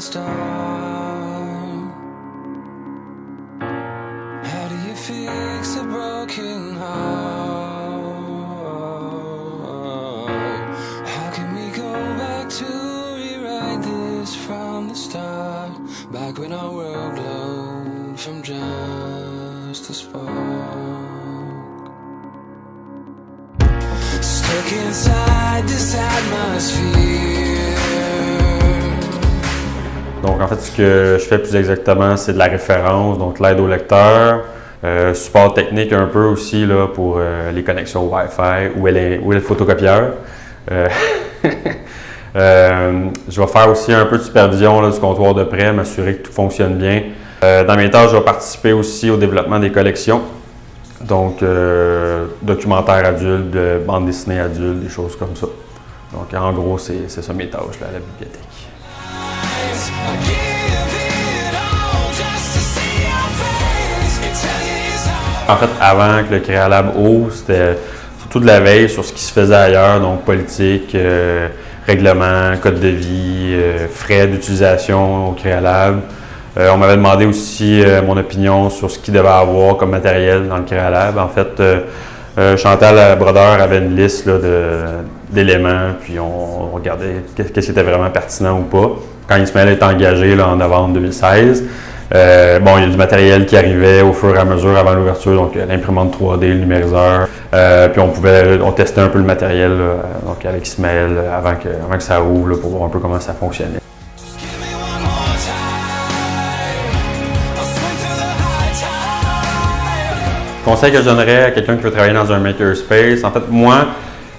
start? How do you fix a broken heart? How can we go back to rewrite this from the start? Back when our world glowed from just a spark. Stuck inside this atmosphere. Donc en fait, ce que je fais plus exactement, c'est de la référence, donc l'aide au lecteur, support technique un peu aussi là, pour les connexions Wi-Fi, où est le photocopieur. Je vais faire aussi un peu de supervision là, du comptoir de prêt, m'assurer que tout fonctionne bien. Dans mes tâches, je vais participer aussi au développement des collections, donc documentaires adultes, de bandes dessinées adultes, des choses comme ça. Donc en gros, c'est ça mes tâches là, à la bibliothèque. En fait, avant que le Créalab ouvre, c'était surtout de la veille sur ce qui se faisait ailleurs, donc politique, règlement, code de vie, frais d'utilisation au Créalab. On m'avait demandé aussi mon opinion sur ce qu'il devait avoir comme matériel dans le Créalab. En fait, Chantal Brodeur avait une liste là, d'éléments, puis on regardait qu'est-ce qui était vraiment pertinent ou pas. Quand Ismaël est engagé là, en novembre 2016, il y a du matériel qui arrivait au fur et à mesure avant l'ouverture, donc l'imprimante 3D, le numériseur. Puis on testait un peu le matériel là, donc avec Ismaël avant que ça ouvre là, pour voir un peu comment ça fonctionnait. Conseil que je donnerais à quelqu'un qui veut travailler dans un makerspace, en fait, moi,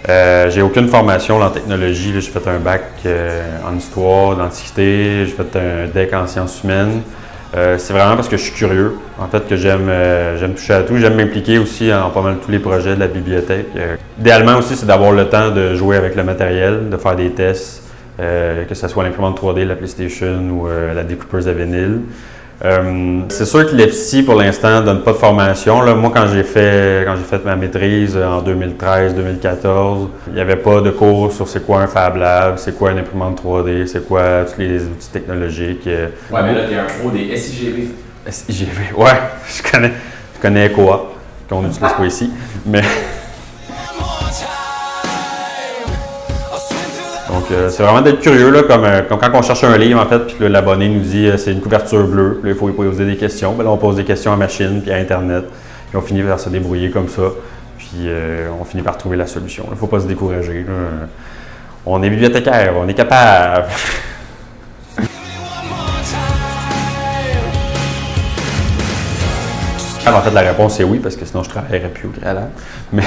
j'ai aucune formation en technologie. J'ai fait un bac en histoire, d'antiquité, j'ai fait un DEC en sciences humaines. C'est vraiment parce que je suis curieux, en fait, que j'aime toucher à tout. J'aime m'impliquer aussi en pas mal tous les projets de la bibliothèque. Idéalement aussi, c'est d'avoir le temps de jouer avec le matériel, de faire des tests, que ce soit l'imprimante 3D, la PlayStation ou la découpeuse à vinyle. C'est sûr que l'EPSI, pour l'instant, ne donne pas de formation. Là, moi, quand j'ai fait ma maîtrise en 2013-2014, il n'y avait pas de cours sur c'est quoi un Fab Lab, c'est quoi une imprimante 3D, c'est quoi tous les outils technologiques. Ouais, mais là, tu es un pro des SIGV. SIGV, ouais, je connais ECOA, qu'on n'utilise pas ici, mais... Donc, c'est vraiment d'être curieux, là, comme quand on cherche un livre, en fait, puis l'abonné nous dit c'est une couverture bleue, puis là, il faut poser des questions. Bien, là, on pose des questions à machine, puis à Internet, puis on finit par se débrouiller comme ça, puis on finit par trouver la solution. Il ne faut pas se décourager. Là. On est bibliothécaire, on est capable. En fait, la réponse est oui, parce que sinon je ne travaillerais plus au Créalab. Mais